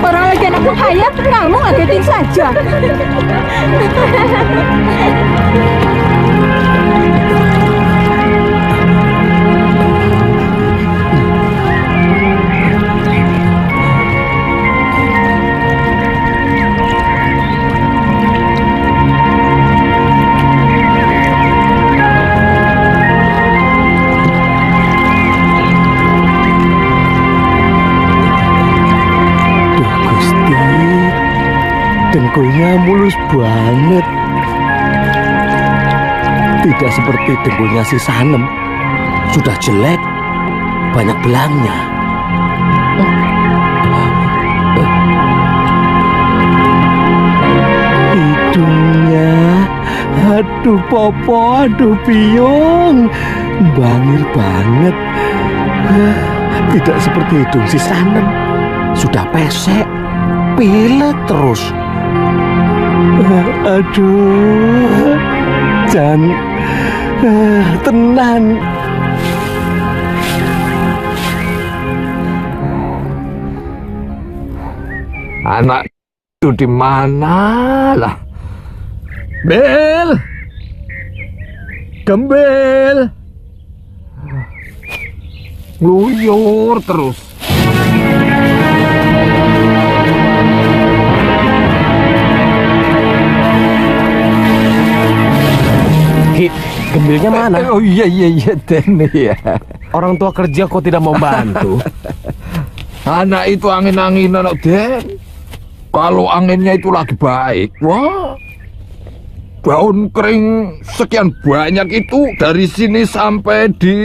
Orang lagi anak bahaya, kamu ngagetin saja. Dengkulnya mulus banget. Tidak seperti dengkulnya si Sanem. Sudah jelek, banyak belangnya. Hidungnya, aduh Popo, aduh Piung, bangir banget. Tidak seperti hidung si Sanem. Sudah pesek, pilek terus. Aduh, Jan, tenan. Anak itu di mana lah? Bel, Gembel, ngluyur terus. Gembelnya mana? Oh iya Den ya. Orang tua kerja kok tidak mau bantu? Anak itu angin-anginan Den. Kalau anginnya itu lagi baik, wah, daun kering sekian banyak itu dari sini sampai di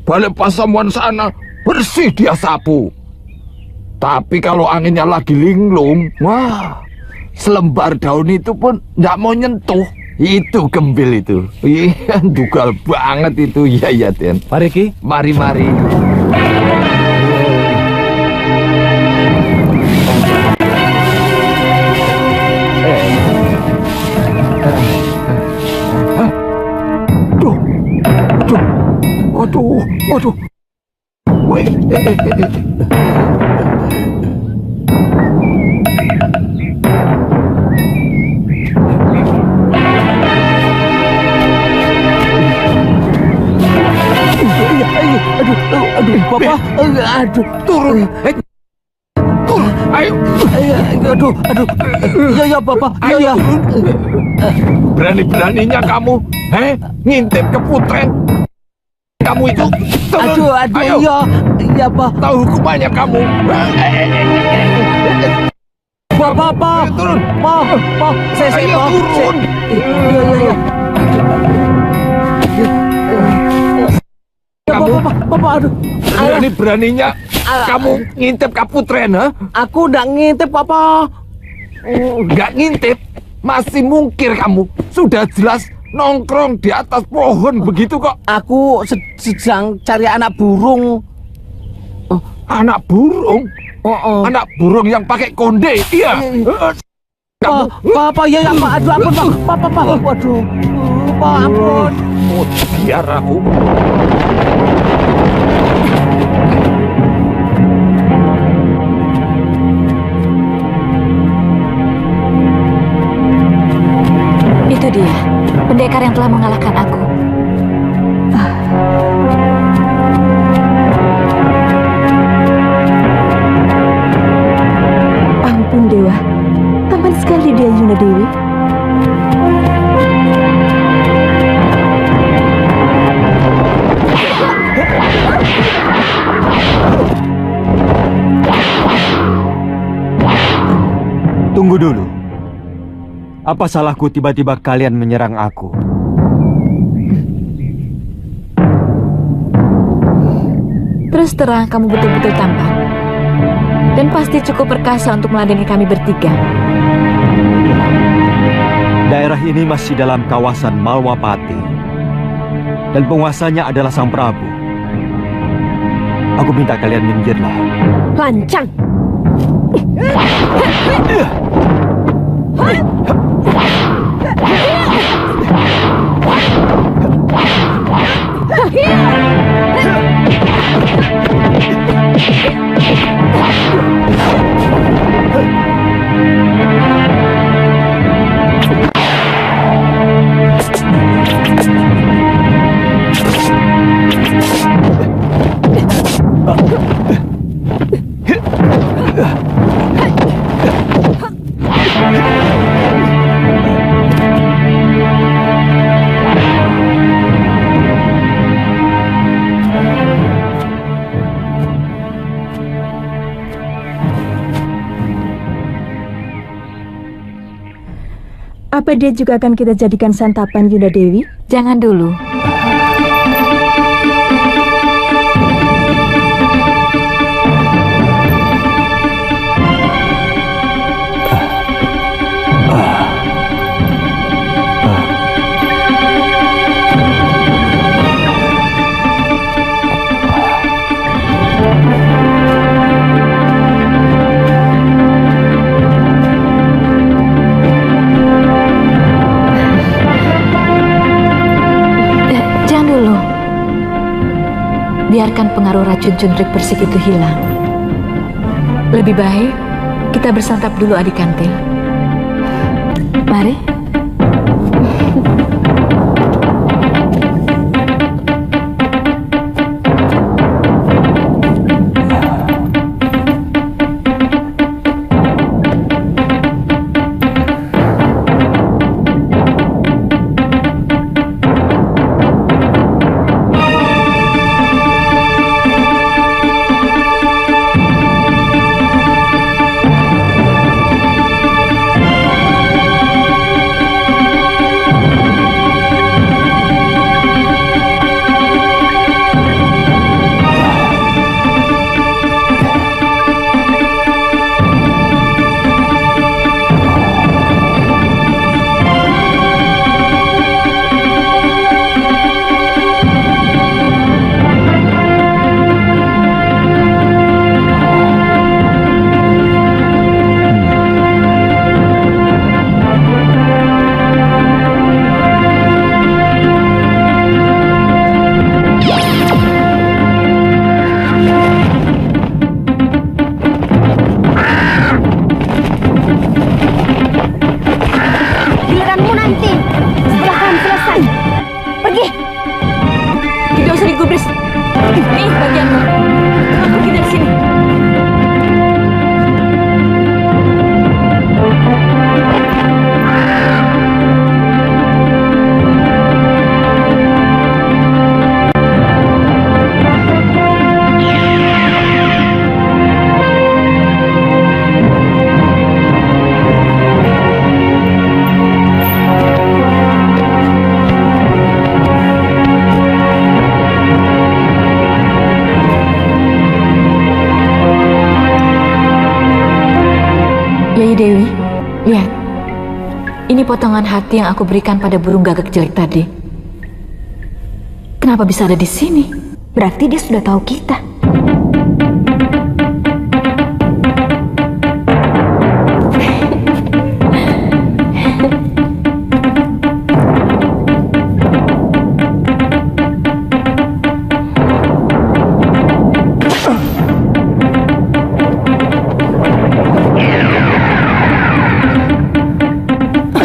balik Pasamuan sana bersih dia sapu. Tapi kalau anginnya lagi linglung, wah, selembar daun itu pun nggak mau nyentuh. Itu Gembel itu. Iya, dugal banget itu. Iya, Den. Mari Ki. Mari. Aduh. Woi. Aduh, Papa, turun. Turun, ayo. Aduh. Ya, Papa. Ayo. Berani-beraninya kamu, ngintip ke Putren. Kamu itu turun. Aduh, iya, Pak. Tahu hukumannya kamu. Papa, turun. Pak, saya turun. Iya. Papa, aduh. Berani-beraninya kamu ngintip ke Putren, ha? Aku udah ngintip, Papa. Nggak ngintip, masih mungkir kamu. Sudah jelas nongkrong di atas pohon begitu kok. Aku sedang cari anak burung. Anak burung? Anak burung yang pakai konde, iya. Papa, ya, Pak. Aduh, ampun, Pak. Papa. Waduh. Pak, ampun. Biar aku. Itu dia, pendekar yang telah mengalahkan aku. Ampun Dewa, tampan sekali dia Yuna Dewi. Tunggu dulu. Apa salahku tiba-tiba kalian menyerang aku? Terus terang kamu betul-betul tampan. Dan pasti cukup perkasa untuk meladeni kami bertiga. Daerah ini masih dalam kawasan Malwapati. Dan penguasanya adalah Sang Prabu. Aku minta kalian minggirlah. Lancang! Apa dia juga akan kita jadikan santapan, Yunda Dewi? Jangan dulu. Biarkan pengaruh racun cundrik bersik itu hilang. Lebih baik kita bersantap dulu adik kantil. Mari. Dewi, lihat. Ini potongan hati yang aku berikan pada burung gagak jelek tadi. Kenapa bisa ada di sini? Berarti dia sudah tahu kita.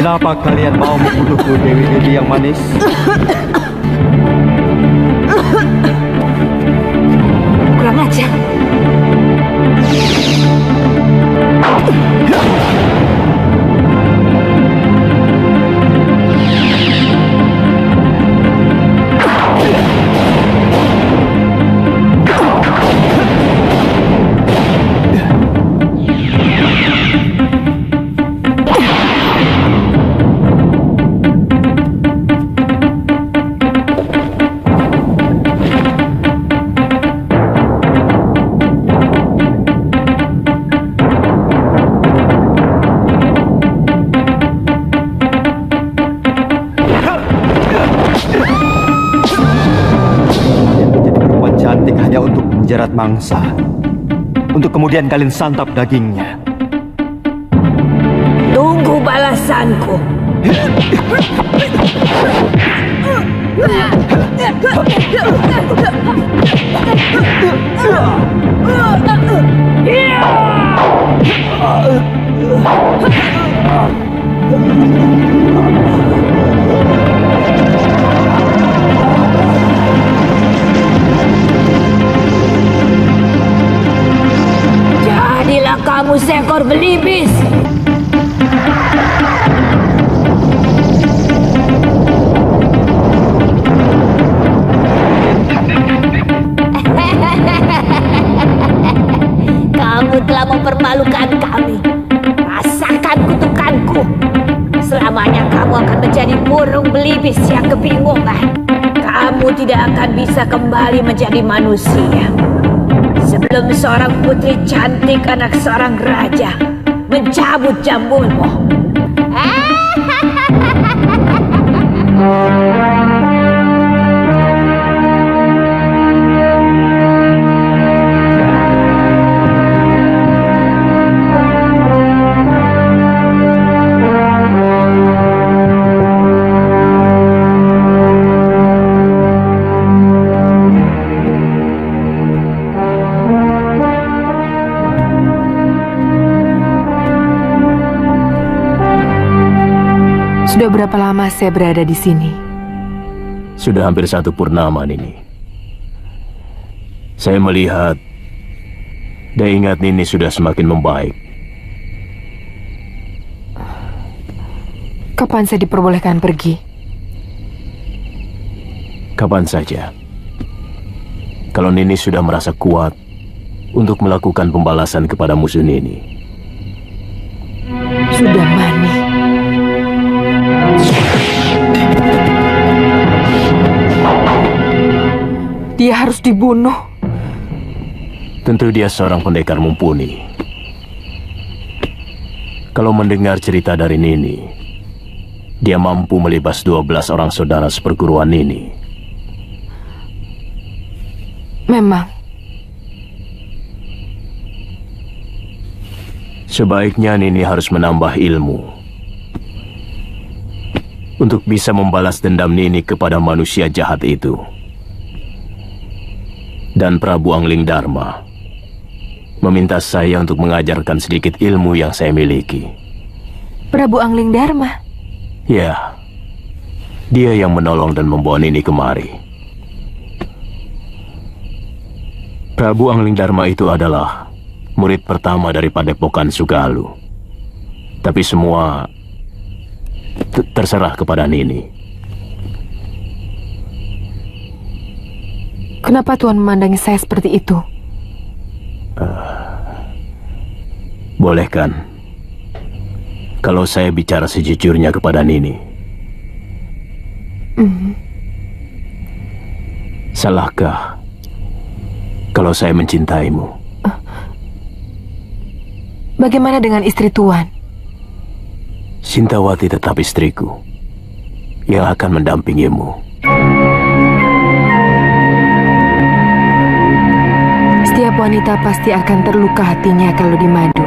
Kenapa kalian mau membunuhku, Dewi-Dewi yang manis? Kurang ajar. Menjerat mangsa untuk kemudian kalian santap dagingnya. Tunggu balasanku. Jadilah kamu seekor belibis. Kamu telah mempermalukan kami. Rasakan kutukanku. selamanya kamu akan menjadi burung belibis yang kebingungan. Kamu tidak akan bisa kembali menjadi manusia sebelum seorang putri cantik anak seorang raja mencabut jambulmu. Sudah berapa lama saya berada di sini? Sudah hampir 1 purnama, Nini. Saya melihat dan ingat Nini sudah semakin membaik. Kapan saya diperbolehkan pergi? Kapan saja. Kalau Nini sudah merasa kuat untuk melakukan pembalasan kepada musuh Nini. Sudah Mani. Dia harus dibunuh. Tentu dia seorang pendekar mumpuni. Kalau mendengar cerita dari Nini, dia mampu melibas 12 orang saudara seperguruan Nini. Memang. Sebaiknya Nini harus menambah ilmu untuk bisa membalas dendam Nini kepada manusia jahat itu. Dan Prabu Angling Dharma meminta saya untuk mengajarkan sedikit ilmu yang saya miliki. Prabu Angling Dharma? Ya, dia yang menolong dan membawa Nini kemari. Prabu Angling Dharma itu adalah murid pertama dari Padepokan Sugalu. Tapi semua terserah kepada Nini. Kenapa Tuan memandangi saya seperti itu? Boleh kan? Kalau saya bicara sejujurnya kepada Nini. Salahkah kalau saya mencintaimu? Bagaimana dengan istri Tuan? Sintawati tetap istriku yang akan mendampingimu. Setiap wanita pasti akan terluka hatinya kalau dimadu.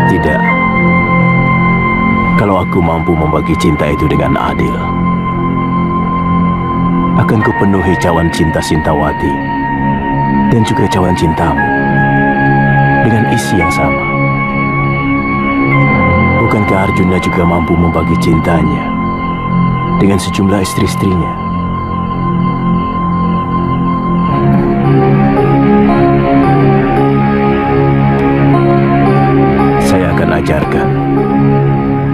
Tidak. Kalau aku mampu membagi cinta itu dengan adil, akan kupenuhi cawan cinta Sintawati dan juga cawan cintamu dengan isi yang sama. Bukankah Arjuna juga mampu membagi cintanya dengan sejumlah istri-istrinya? Saya akan ajarkan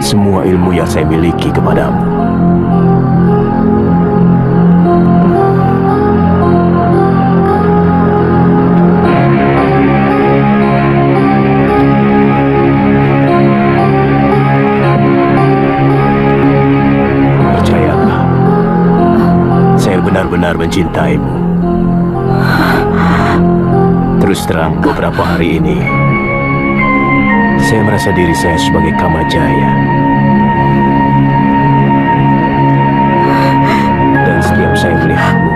semua ilmu yang saya miliki kepadamu. Percayalah, saya benar-benar mencintaimu. Terus terang, beberapa hari ini saya merasa diri saya sebagai Kamajaya. Dan setiap saya melihatmu,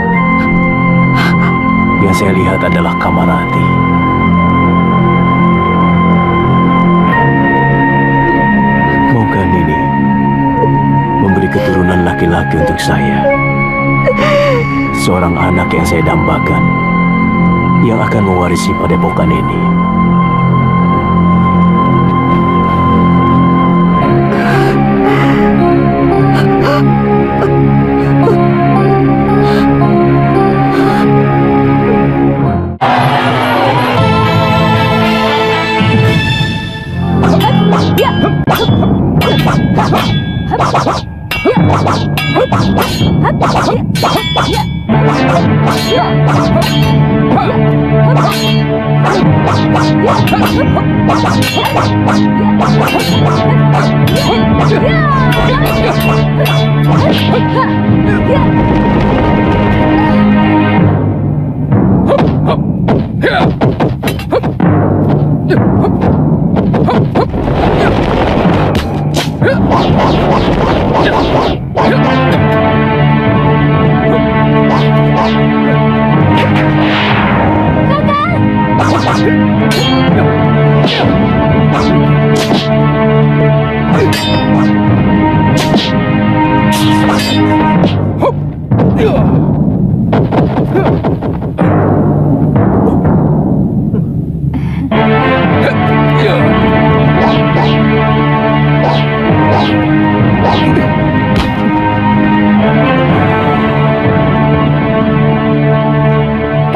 yang saya lihat adalah Kamarati. Maukah Nini memberi keturunan laki-laki untuk saya? Seorang anak yang saya dambakan, yang akan mewarisi padepokan ini.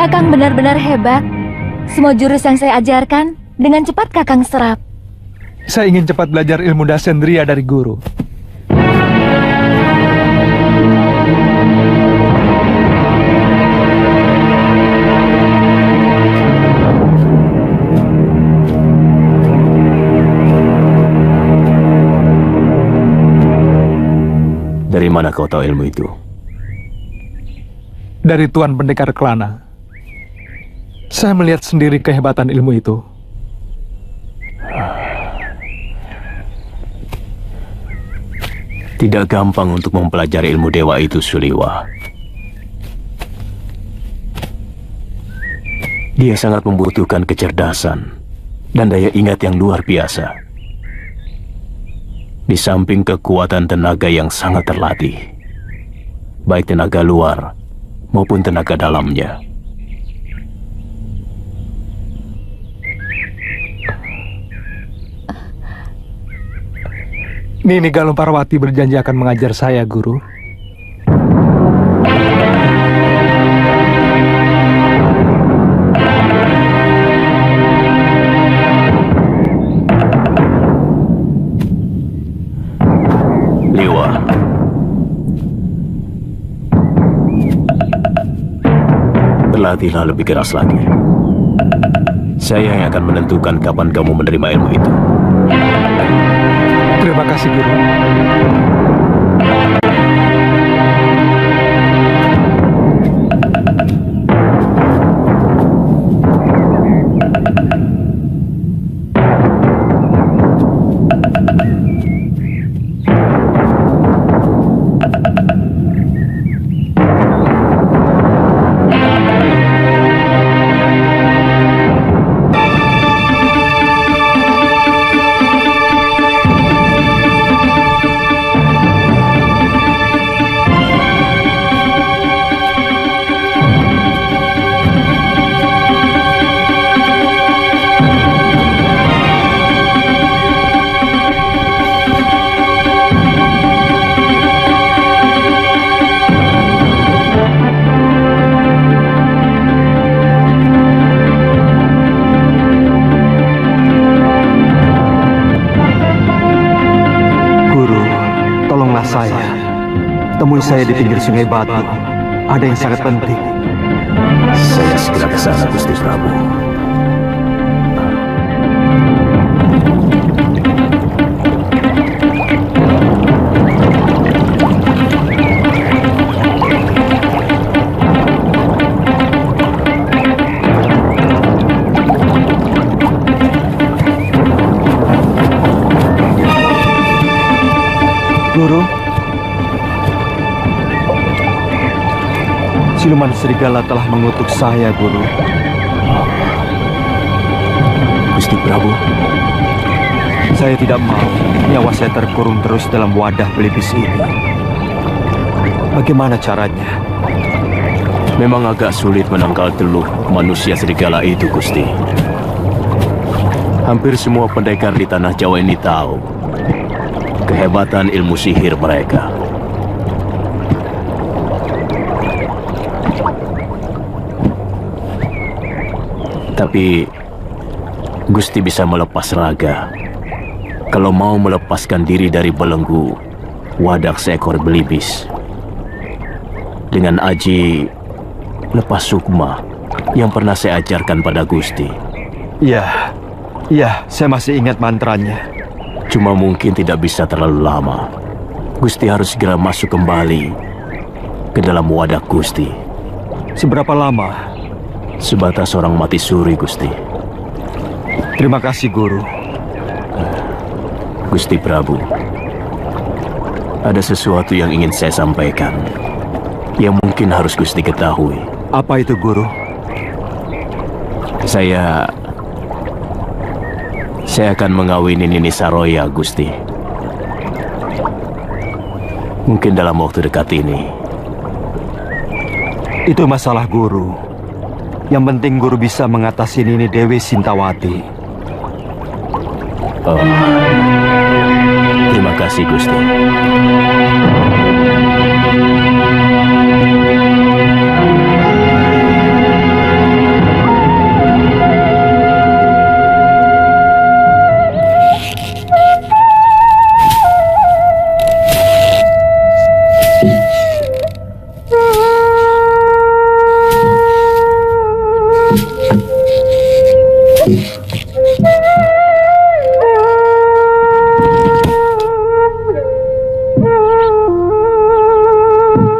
Kakang benar-benar hebat. Semua jurus yang saya ajarkan, dengan cepat Kakang serap. Saya ingin cepat belajar ilmu dasendria dari guru. Dari mana kau tahu ilmu itu? Dari Tuan Pendekar Kelana. Saya melihat sendiri kehebatan ilmu itu. Tidak gampang untuk mempelajari ilmu dewa itu, Suliwa. Dia sangat membutuhkan kecerdasan dan daya ingat yang luar biasa. Di samping kekuatan tenaga yang sangat terlatih, baik tenaga luar maupun tenaga dalamnya. Nini Galung Parwati berjanji akan mengajar saya, Guru. Liwa, berlatihlah lebih keras lagi. Saya yang akan menentukan kapan kamu menerima ilmu itu. Terima kasih, Guru. Temui saya di pinggir sungai Batu. Ada yang sangat penting. Saya segera ke sana, Gusti Prabu. Guru, siluman serigala telah mengutuk saya, Guru. Gusti Prabu, saya tidak mau nyawa saya terkurung terus dalam wadah pelipis ini. Bagaimana caranya? memang agak sulit menangkal teluh manusia serigala itu, Gusti. Hampir semua pendekar di tanah Jawa ini tahu kehebatan ilmu sihir mereka. Tapi Gusti bisa melepas raga kalau mau melepaskan diri dari belenggu wadak seekor belibis. Dengan aji lepas sukma yang pernah saya ajarkan pada Gusti. Iya, saya masih ingat mantranya. Cuma mungkin tidak bisa terlalu lama. Gusti harus segera masuk kembali ke dalam wadah Gusti. Seberapa lama? Sebatas orang mati suri, Gusti. Terima kasih, Guru. Gusti Prabu, ada sesuatu yang ingin saya sampaikan, yang mungkin harus Gusti ketahui. Apa itu, Guru? Saya akan mengawini Nini Saroya, Gusti. Mungkin dalam waktu dekat ini. Itu masalah Guru. Yang penting Guru bisa mengatasi Nini Dewi Sintawati. Oh, terima kasih, Gusti.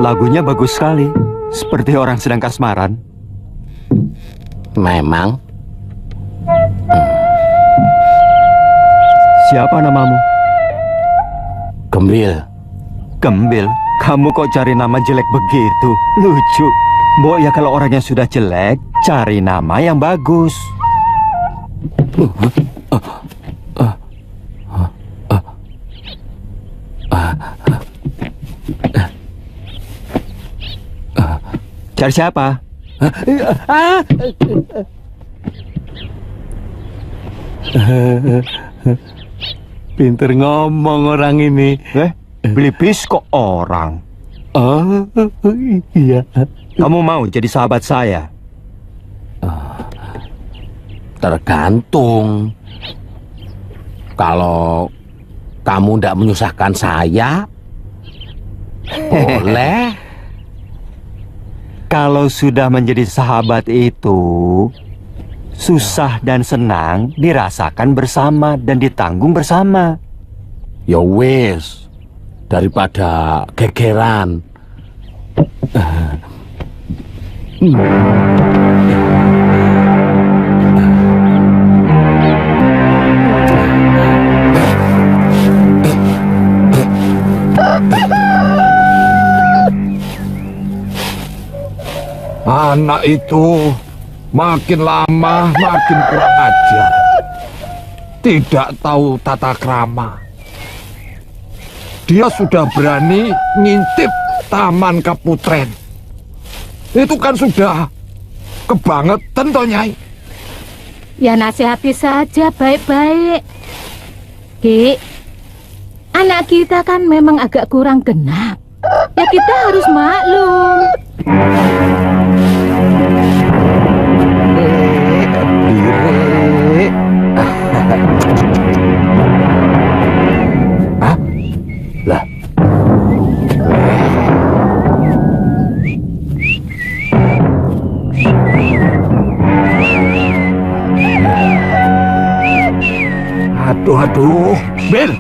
Lagunya bagus sekali, seperti orang sedang kasmaran. Memang. Siapa namamu? Gembil. Gembil? Kamu kok cari nama jelek begitu? Lucu. Mbok ya kalau orangnya sudah jelek, cari nama yang bagus. Cari siapa? Pinter ngomong orang ini. Belibis kok orang? Oh, iya. Kamu mau jadi sahabat saya? Tergantung. Kalau kamu tidak menyusahkan saya, boleh. Kalau sudah menjadi sahabat itu, susah dan senang dirasakan bersama dan ditanggung bersama. Ya wis, daripada gegeran. Anak itu makin lama makin kurang ajar. Tidak tahu tata krama. Dia sudah berani ngintip Taman Keputren. Itu kan sudah kebangetan toh, Nyai. Ya nasihati saja baik-baik. Ki, anak kita kan memang agak kurang genap. Ya kita harus maklum. Hah? Lah. Aduh, Bil.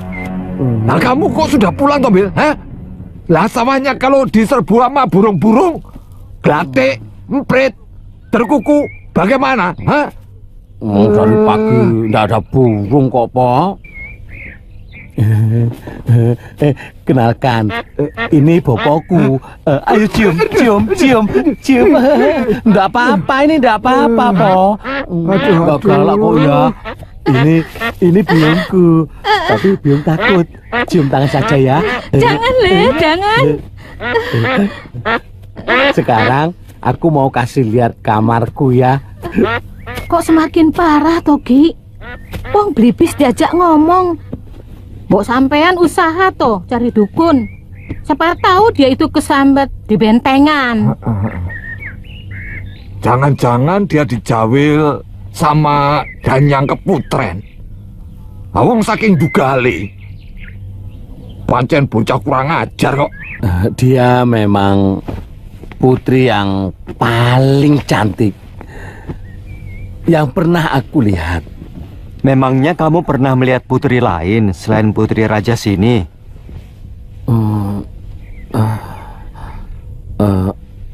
Nah kamu kok sudah pulang toh, Bil? Hah? Lah sawahnya kalau diserbu sama burung-burung, glatik, emprit, terkuku, bagaimana? Hah? Dari pagi nggak ada burung kok, Po. Kenalkan, ini bopoku. Ayo cium, cium, cium, cium. Nggak apa-apa, ini nggak apa-apa, Po. Nggak galak kok ya. Ini biungku, tapi biung takut. Cium tangan saja ya. Jangan, Le, jangan. Sekarang aku mau kasih lihat kamarku ya. Kok semakin parah, Togi? Wong Blibis diajak ngomong. Mbok sampean usaha toh cari dukun. Siapa tahu dia itu kesambat di bentengan. Jangan-jangan dia dijawil sama Danyang Keputren. Awang saking dugali. Pancen bocah kurang ajar kok. Dia memang putri yang paling cantik. yang pernah aku lihat. Memangnya kamu pernah melihat putri lain selain putri raja sini?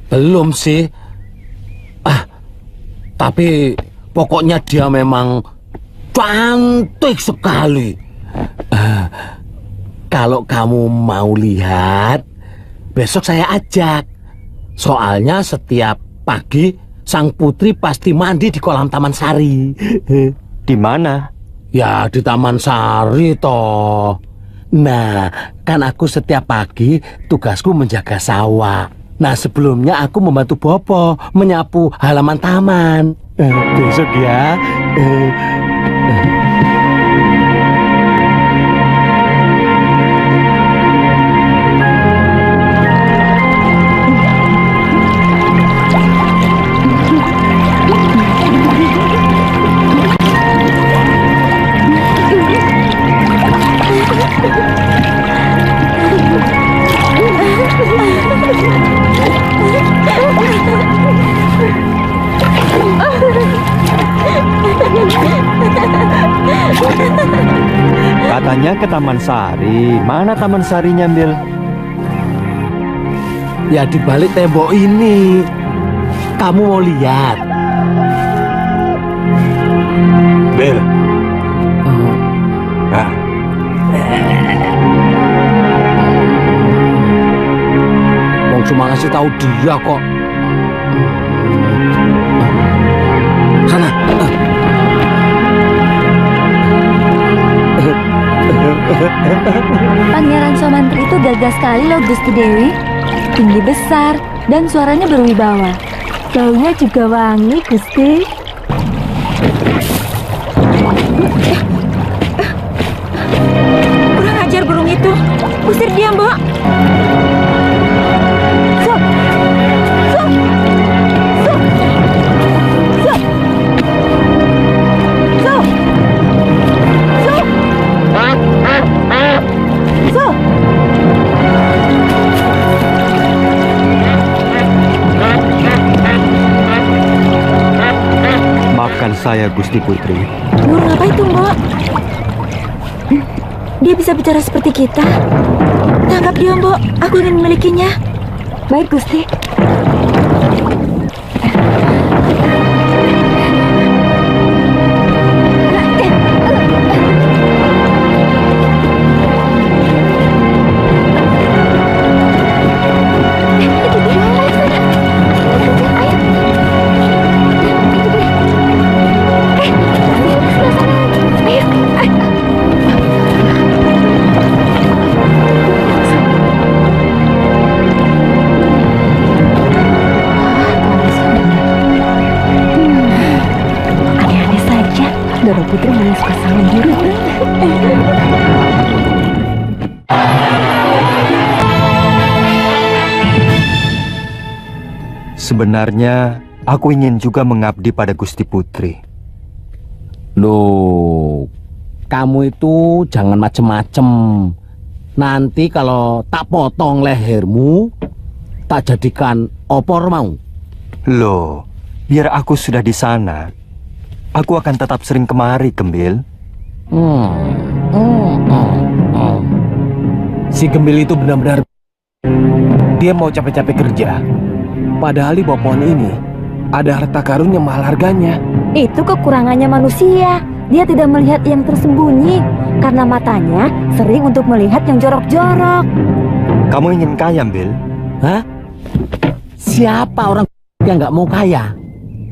Belum sih. Tapi pokoknya dia memang cantik sekali. Kalau kamu mau lihat, besok saya ajak. Soalnya setiap pagi sang putri pasti mandi di kolam Taman Sari. Di mana? Ya di Taman Sari toh. Nah, kan aku setiap pagi tugasku menjaga sawah. Nah, sebelumnya aku membantu Bopo menyapu halaman taman. Besok ya. Katanya ke Taman Sari. Mana Taman Sarinya, Bil? Ya di balik tembok ini. Kamu mau lihat? Bil. Ah. Wong cuma ngasih tahu dia kok. Sana. Pangeran Somantri itu gagah sekali loh Gusti Dewi. Tinggi besar dan suaranya berwibawa. Baunya juga wangi Gusti. Kurang ajar burung itu. Usir dia, Mbok. Sok. Sok. Sok. Sok. Sok. Sok. Sok. Maafkan saya, Gusti Putri. Burung apa itu, Mbok? Dia bisa bicara seperti kita. Tangkap dia, Mbok. Aku ingin memilikinya. Baik Gusti. Doro Putri malah suka sama diri. Sebenarnya aku ingin juga mengabdi pada Gusti Putri. Loh, kamu itu jangan macem-macem. Nanti kalau tak potong lehermu, tak jadikan opor mau. Loh, biar aku sudah di sana, aku akan tetap sering kemari, Gembil. Si Gembil itu benar-benar dia mau capek-capek kerja. Padahal di bawah pohon ini ada harta karun yang mahal harganya. Itu kekurangannya manusia. Dia tidak melihat yang tersembunyi karena matanya sering untuk melihat yang jorok-jorok. Kamu ingin kaya, Bil? Hah? Siapa orang yang nggak mau kaya?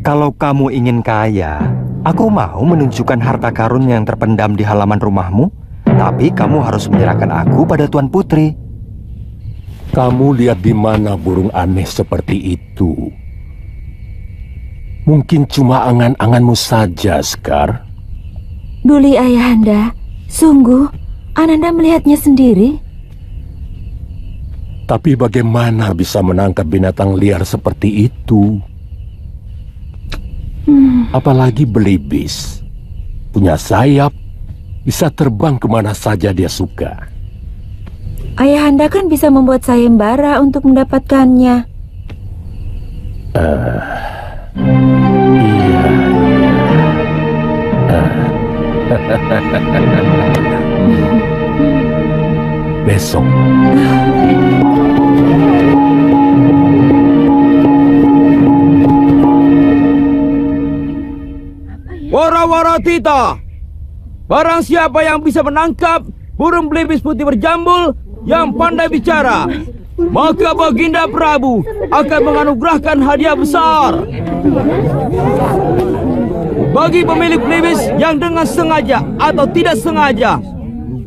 Kalau kamu ingin kaya, aku mau menunjukkan harta karun yang terpendam di halaman rumahmu. Tapi kamu harus menyerahkan aku pada Tuan Putri. Kamu lihat di mana burung aneh seperti itu? Mungkin cuma angan-anganmu saja, Sekar. Duli Ayahanda, sungguh Ananda melihatnya sendiri. Tapi bagaimana bisa menangkap binatang liar seperti itu? Apalagi belibis. Punya sayap, bisa terbang kemana saja dia suka. Ayahanda kan bisa membuat sayembara untuk mendapatkannya. Iya. Besok. Wara-wara tita, barang siapa yang bisa menangkap burung belibis putih berjambul yang pandai bicara, maka Baginda Prabu akan menganugerahkan hadiah besar. Bagi pemilik belibis yang dengan sengaja atau tidak sengaja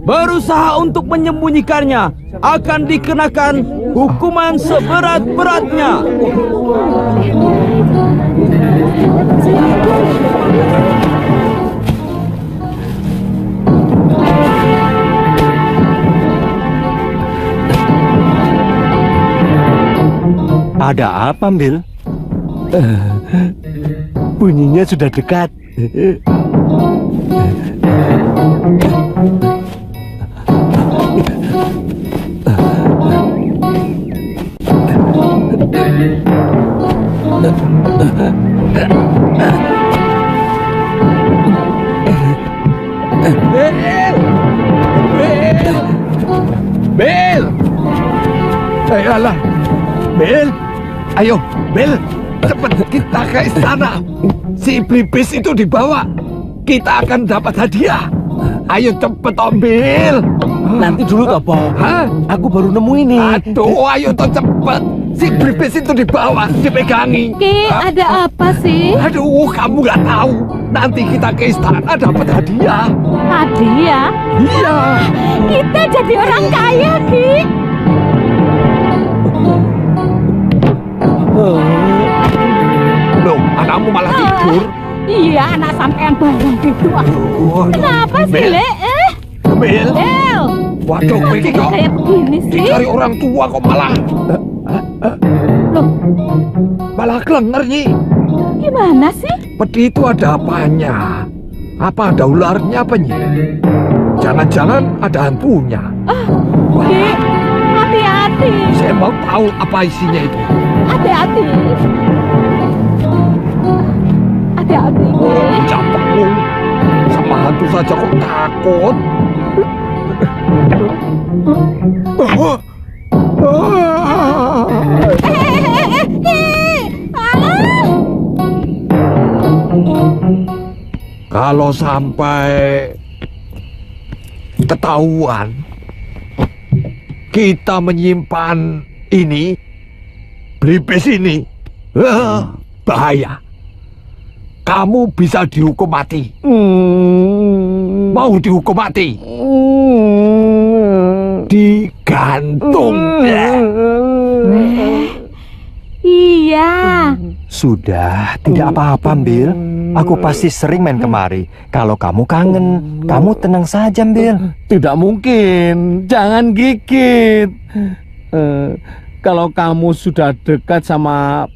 berusaha untuk menyembunyikannya, akan dikenakan hukuman seberat-beratnya. Ada apa, Bil? Bunyinya sudah dekat. Bel! Ayolah, Bel! Ayo, Bel! Cepat kita ke istana. Si belibis itu dibawa. Kita akan dapat hadiah. Ayo cepet, Om Bel! Nanti dulu toh, Po. Hah? Aku baru nemu ini. Aduh, ayo toh cepet. Si belibis itu dibawa, dipegangi. Ki, ada apa sih? Aduh, kamu nggak tahu. Nanti kita ke istana dapat hadiah. Hadiah? Iya. Kita jadi orang kaya, Ki. Loh, anakmu malah tidur. Iya, anak sampean bangun gitu. Kenapa sih, Bel. Le? Bel. Bel. Waduh, Bel kok Kayak begini sih. dicari orang tua kok malah Loh, malah kelenger Nyi. gimana sih? Peti itu ada apanya? Apa ada ularnya apa Nyi? Jangan-jangan ada hantunya. Ki, hati-hati. Saya mau tahu apa isinya itu. Hati-hati. Hati-hati, Ki. Capekmu. Sama hantu saja kok takut. Kalau sampai ketahuan kita menyimpan ini, belibis ini, bahaya. Kamu bisa dihukum mati. Mau dihukum mati? Digantung. Iya. Sudah, tidak apa-apa, Bil. Aku pasti sering main kemari. Kalau kamu kangen, kamu tenang saja, Bil. Tidak mungkin. Jangan gigit. Kalau kamu sudah dekat sama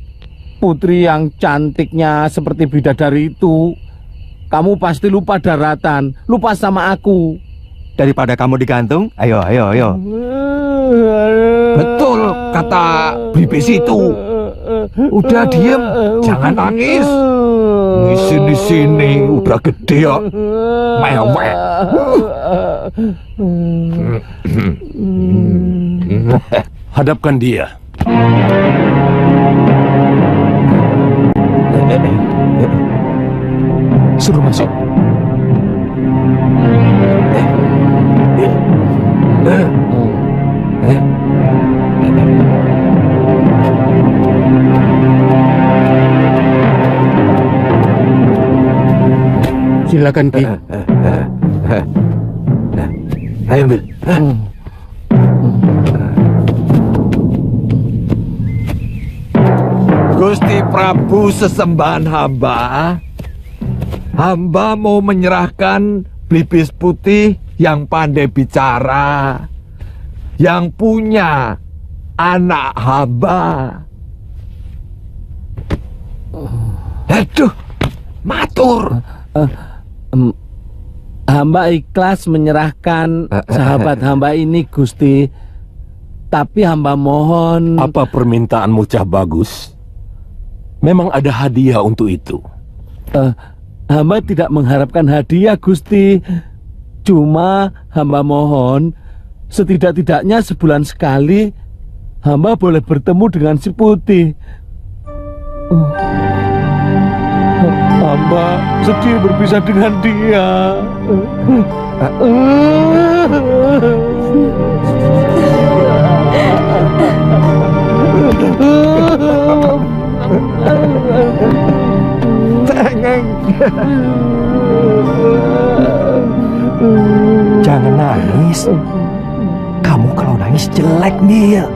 putri yang cantiknya seperti bidadari itu, kamu pasti lupa daratan, lupa sama aku. Daripada kamu digantung, ayo. Betul kata belibis itu. Udah diem, jangan nangis. Di sini udah gede ya, mewek. Hadapkan dia. Suruh masuk. Silakan, Ki. Ayo ambil. Gusti Prabu sesembahan hamba. Hamba mau menyerahkan belibis putih yang pandai bicara, yang punya anak hamba. Aduh, matur. Hamba ikhlas menyerahkan sahabat hamba ini, Gusti. Tapi hamba mohon... Apa permintaanmu, Cah Bagus? Memang ada hadiah untuk itu. hamba tidak mengharapkan hadiah, Gusti. Cuma hamba mohon, setidak-tidaknya sebulan sekali, hamba boleh bertemu dengan si Putih. Hamba sedih berpisah dengan dia. Jangan nangis. Kamu kalau nangis jelek, Nil.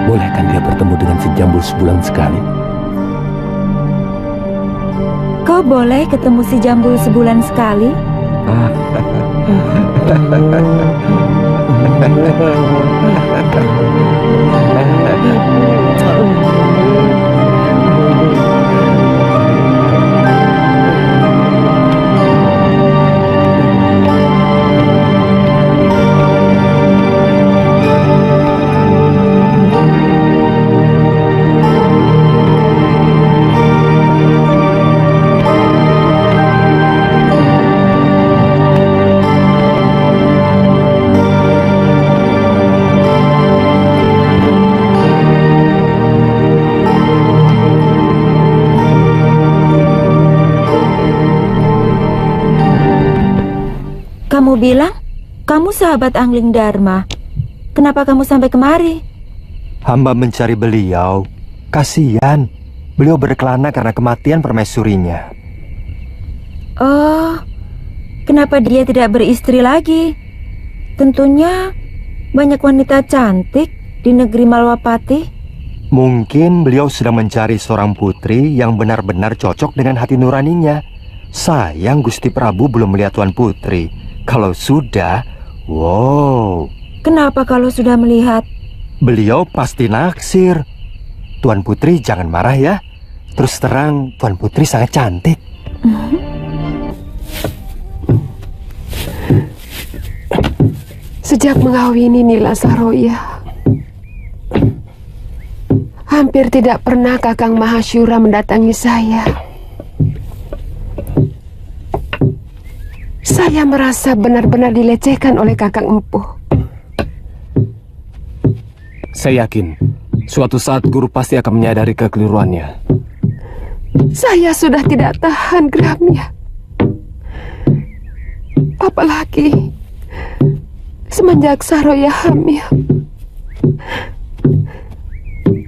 Bolehkan dia bertemu dengan si Jambul sebulan sekali? Kau boleh ketemu si Jambul sebulan sekali? Kamu bilang kamu sahabat Angling Dharma. Kenapa kamu sampai kemari? Hamba mencari beliau. Kasihan. Beliau berkelana karena kematian permaisurinya. Oh, kenapa dia tidak beristri lagi? Tentunya banyak wanita cantik di negeri Malwapati. Mungkin beliau sedang mencari seorang putri yang benar-benar cocok dengan hati nuraninya. Sayang Gusti Prabu belum melihat Tuan Putri. Kalau sudah, wow. Kenapa kalau sudah melihat? Beliau pasti naksir. Tuan Putri jangan marah ya. Terus terang, Tuan Putri sangat cantik. Sejak mengawini Nila Saroya, hampir tidak pernah Kakang Mahasyura mendatangi saya. Saya merasa benar-benar dilecehkan oleh Kakang Empuh. Saya yakin suatu saat guru pasti akan menyadari kekeliruannya. Saya sudah tidak tahan geramnya. Apalagi semenjak Saroya hamil,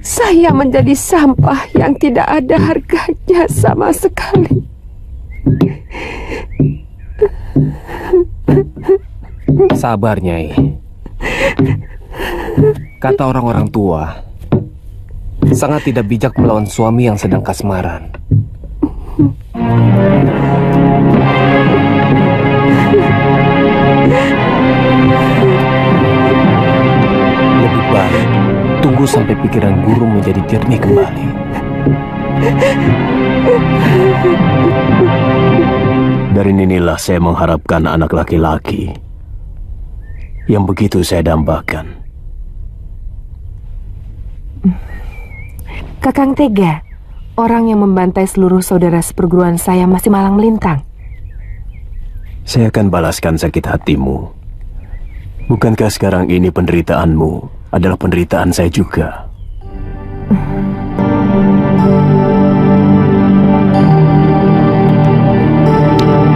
saya menjadi sampah yang tidak ada harganya sama sekali. Sabar, Nyai. Kata orang-orang tua, sangat tidak bijak melawan suami yang sedang kasmaran. Lebih baik tunggu sampai pikiran guru menjadi jernih kembali. Dari Ninilah saya mengharapkan anak laki-laki yang begitu saya dambakan. Kakang tega, orang yang membantai seluruh saudara seperguruan saya masih malang melintang. Saya akan balaskan sakit hatimu. Bukankah sekarang ini penderitaanmu adalah penderitaan saya juga?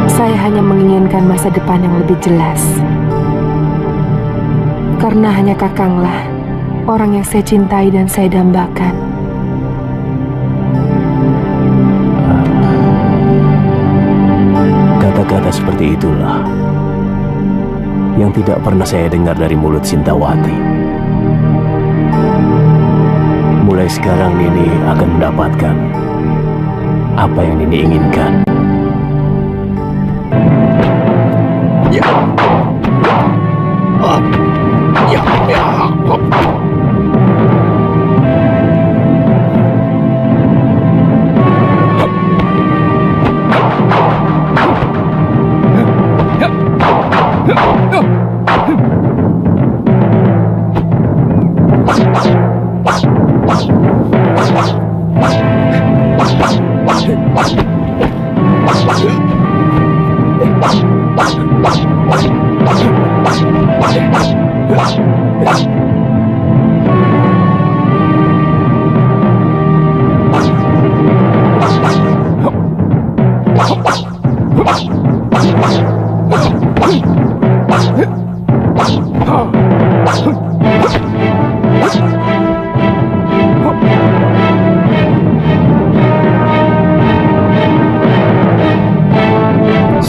Saya hanya menginginkan masa depan yang lebih jelas. Karena hanya Kakanglah orang yang saya cintai dan saya dambakan. Kata-kata seperti itulah yang tidak pernah saya dengar dari mulut Sintawati. Mulai sekarang Nini akan mendapatkan apa yang Nini inginkan.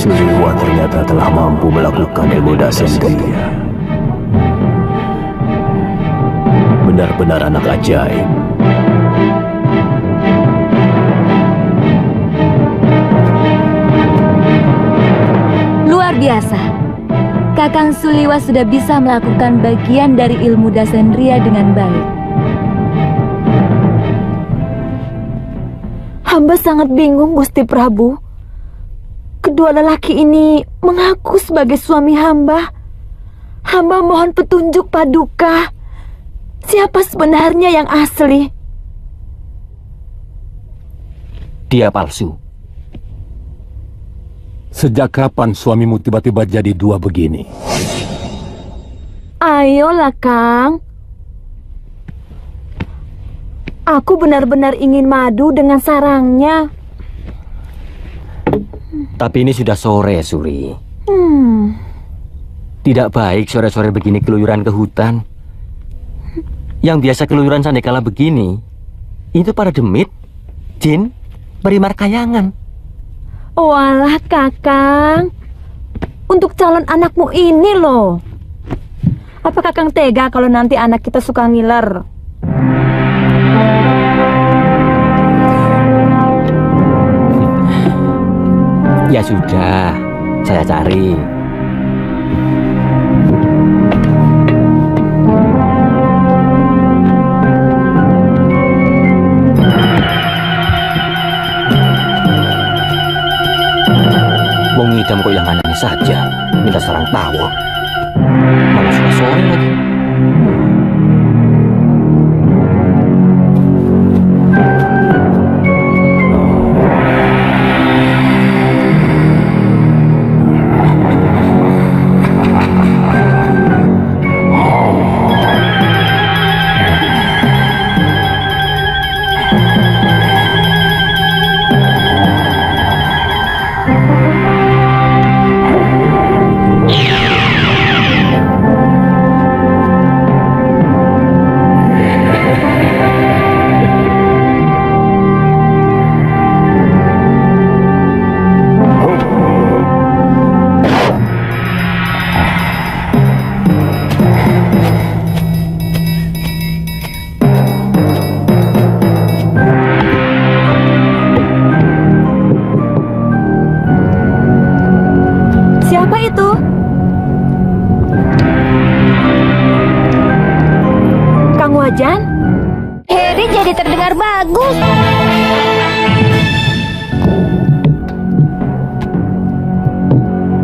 Suliwa ternyata telah mampu melakukan ilmu Dasendriya. Benar-benar anak ajaib. Luar biasa. Kakang Suliwa sudah bisa melakukan bagian dari ilmu Dasendriya dengan baik. Hamba sangat bingung, Gusti Prabu. Kedua lelaki ini mengaku sebagai suami hamba. Hamba mohon petunjuk Paduka. Siapa sebenarnya yang asli? Dia palsu. Sejak kapan suamimu tiba-tiba jadi dua begini? Ayolah, Kang. Aku benar-benar ingin madu dengan sarangnya. Tapi ini sudah sore, Suri. Hmm. Tidak baik sore-sore begini keluyuran ke hutan. Yang biasa keluyuran sandekala begini, itu para demit, jin, perimar kayangan. Walah, Kakang. Untuk calon anakmu ini loh. Apa Kakang tega kalau nanti anak kita suka ngiler? Ya sudah, saya cari. Wong ngidam kok yang aneh saja, minta sarang tawon. Malah sudah sore lagi. Jan, Heri jadi terdengar bagus.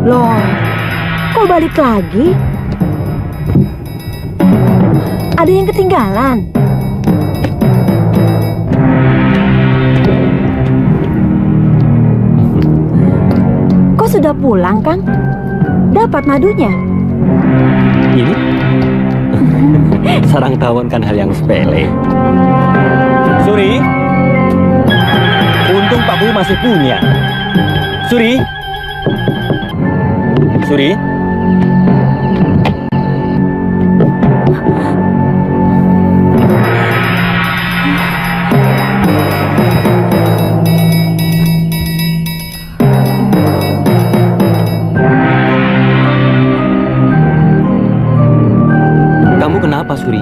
Loh, kok balik lagi? Ada yang ketinggalan? Kok sudah pulang, Kang? Dapat madunya? Ini? Sarang tawon kan hal yang sepele. Suri, untung Pak Bu masih punya. Suri, Suri. Kamu kenapa, Suri?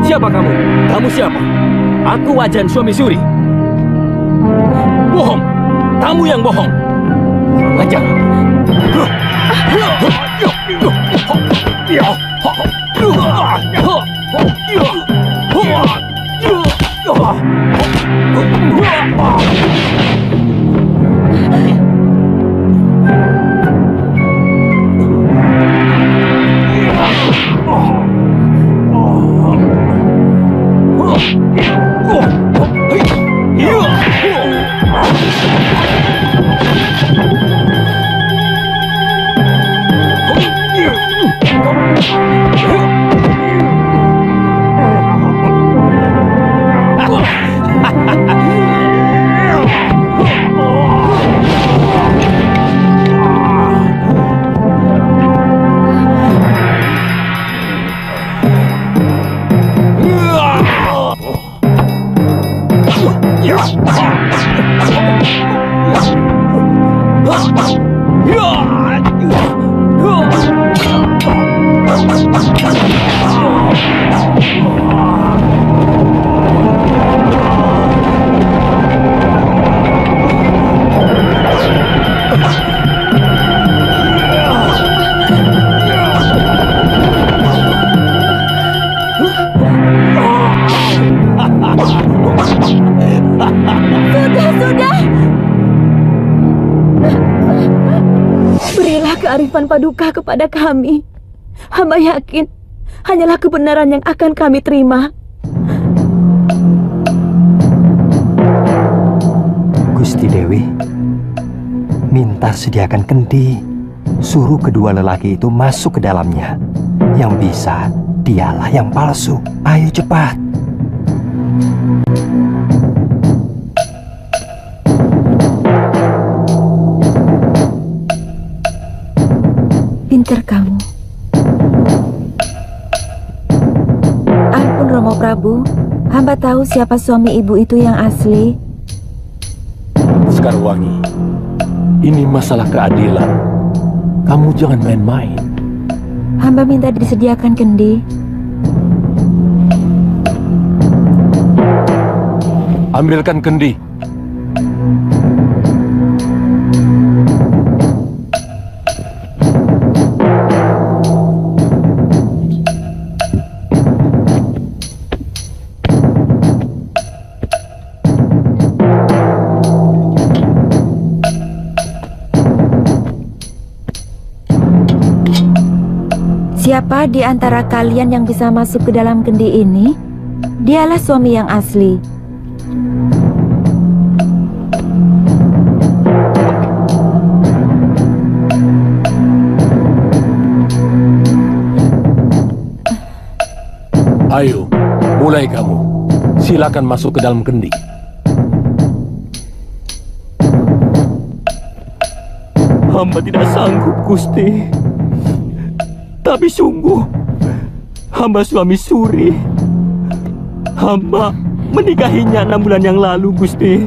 Siapa kamu? Kamu siapa? Aku Wajan, suami Suri. Bohong. Kamu yang bohong. Aja. Sudah. Berilah kearifan paduka kepada kami. Hamba yakin hanyalah kebenaran yang akan kami terima. Gusti Dewi, minta sediakan kendi. Suruh kedua lelaki itu masuk ke dalamnya. Yang bisa, dialah yang palsu. Ayo cepat. Pinter kamu. Ampun Romo Prabu, hamba tahu siapa suami ibu itu yang asli. Sekarwangi, ini masalah keadilan. Kamu jangan main-main. Hamba minta disediakan kendi. Ambilkan kendi. Siapa di antara kalian yang bisa masuk ke dalam kendi ini? Dialah suami yang asli. Ayo, mulai kamu. Silakan masuk ke dalam kendi. Hamba tidak sanggup, Gusti. Tapi sungguh, hamba suami Suri. Hamba menikahinya 6 bulan yang lalu, Gusti.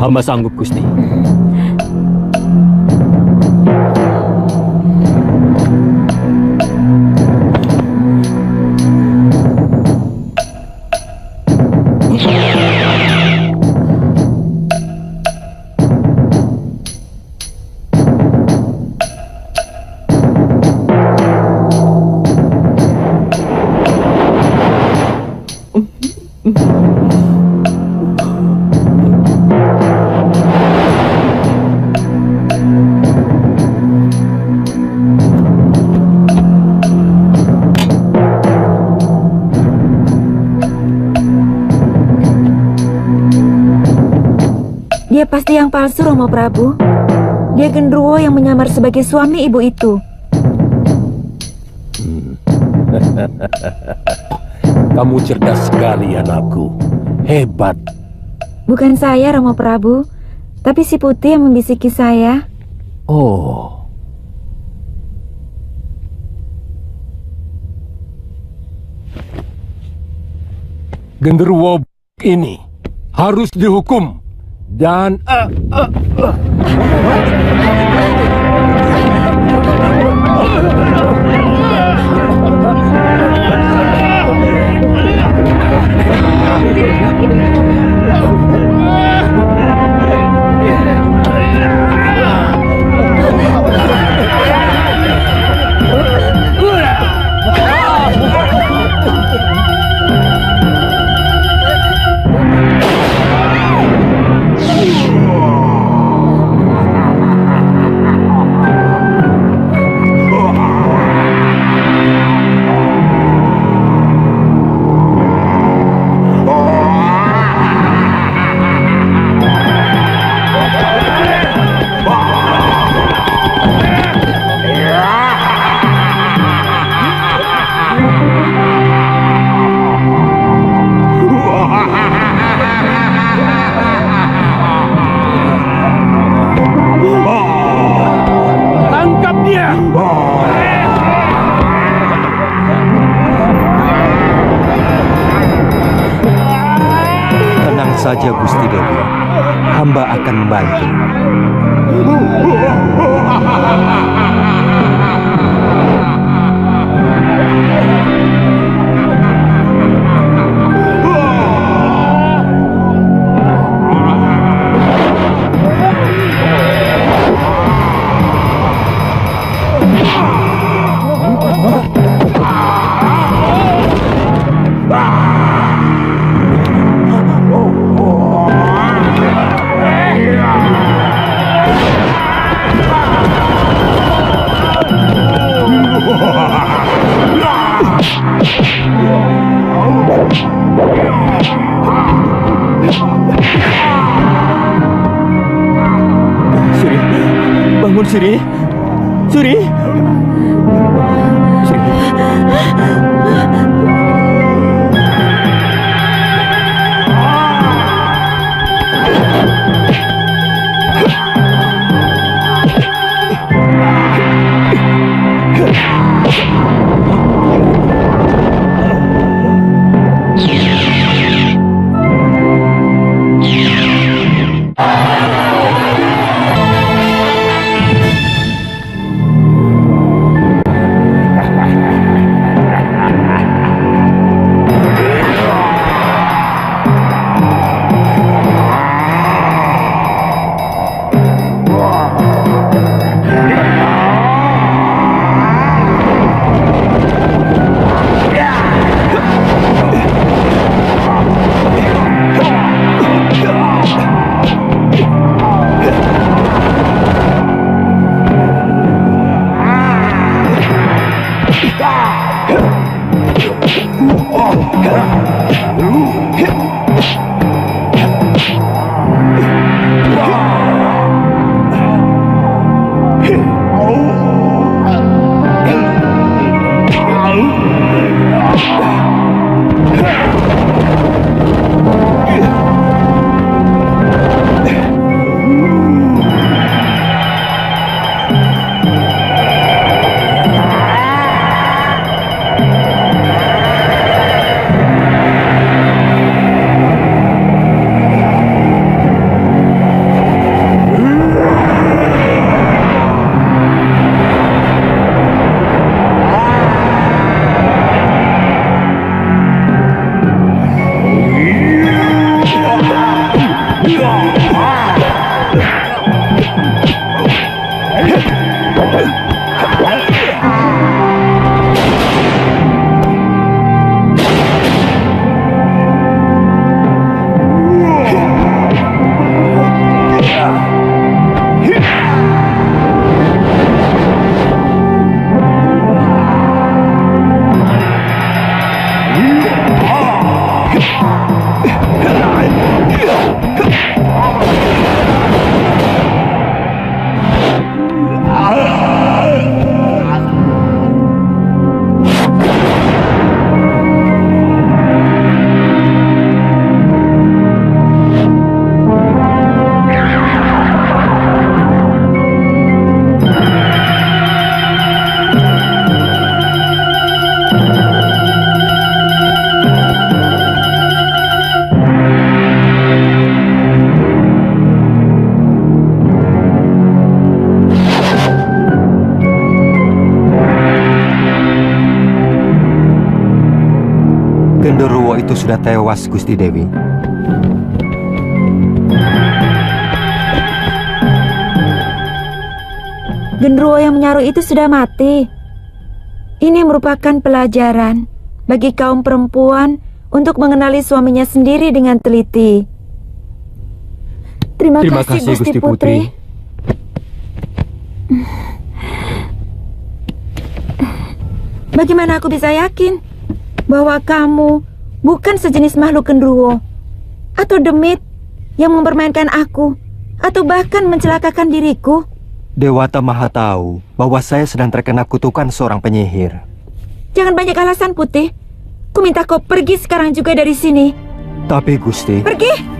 Hamba sanggup, Gusti. Dia pasti yang palsu, Romo Prabu. Dia genderuwo yang menyamar sebagai suami ibu itu. Kamu cerdas sekali, anakku. Hebat. Bukan saya, Romo Prabu, tapi si putih yang membisiki saya. Oh. Genderuwo ini harus dihukum dan saja Gusti Dewi. Hamba akan membantu. Suri, bangun Suri. Suri. Genderuwo itu sudah tewas, Gusti Dewi. Genderuwo yang menyaruh itu sudah mati. Ini merupakan pelajaran bagi kaum perempuan untuk mengenali suaminya sendiri dengan teliti. Terima kasih Gusti Putri. Bagaimana aku bisa yakin bahwa kamu bukan sejenis makhluk genderuwo atau demit yang mempermainkan aku atau bahkan mencelakakan diriku? Dewata Maha tahu bahwa saya sedang terkena kutukan seorang penyihir. Jangan banyak alasan, Putih. Ku minta kau pergi sekarang juga dari sini. Tapi Gusti... Pergi!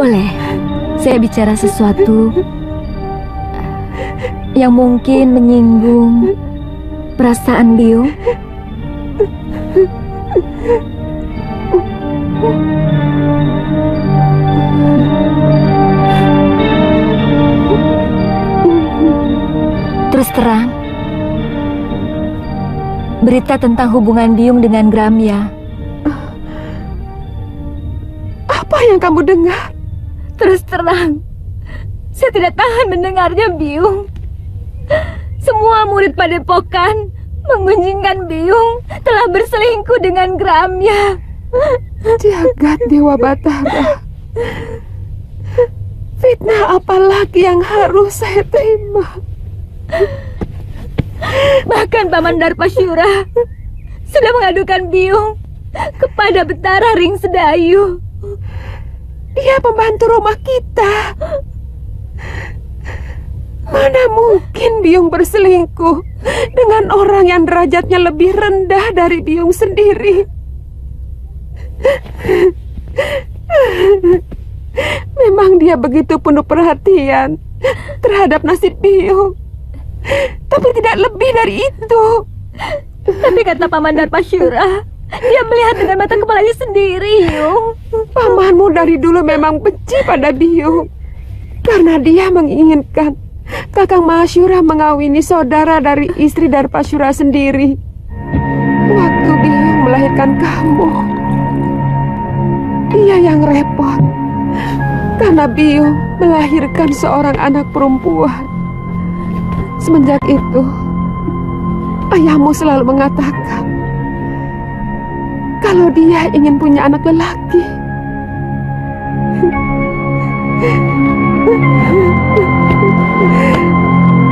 Boleh saya bicara sesuatu yang mungkin menyinggung perasaan Biung? Terus terang, berita tentang hubungan Biung dengan Gramya. Apa yang kamu dengar? Terus terang, saya tidak tahan mendengarnya, Biung. Semua murid Padepokan menggunjingkan Biung telah berselingkuh dengan Gramya. Jagat Dewa Batara. Fitnah apa lagi yang harus saya terima? Bahkan Paman Darpasyura sudah mengadukan Biung kepada Betara Ring Sedayu. Dia pembantu rumah kita. Mana mungkin Biung berselingkuh dengan orang yang derajatnya lebih rendah dari Biung sendiri. Memang dia begitu penuh perhatian terhadap nasib Biung, tapi tidak lebih dari itu. Tapi kata Paman Darpasyura, dia melihat dengan mata kepalanya sendiri, Yung. Pamanmu dari dulu memang benci pada Biung karena dia menginginkan Kakang Mahasyura mengawini saudara dari istri Darpasyura sendiri. Waktu Biung melahirkan kamu, dia yang repot karena Biung melahirkan seorang anak perempuan. Semenjak itu, ayahmu selalu mengatakan kalau dia ingin punya anak lelaki.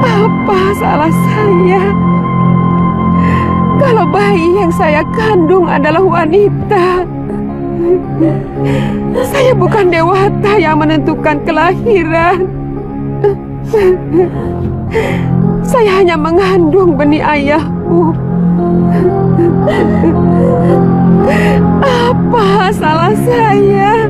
Apa salah saya kalau bayi yang saya kandung adalah wanita? Saya bukan dewata yang menentukan kelahiran. Saya hanya mengandung benih ayahmu. Apa salah saya?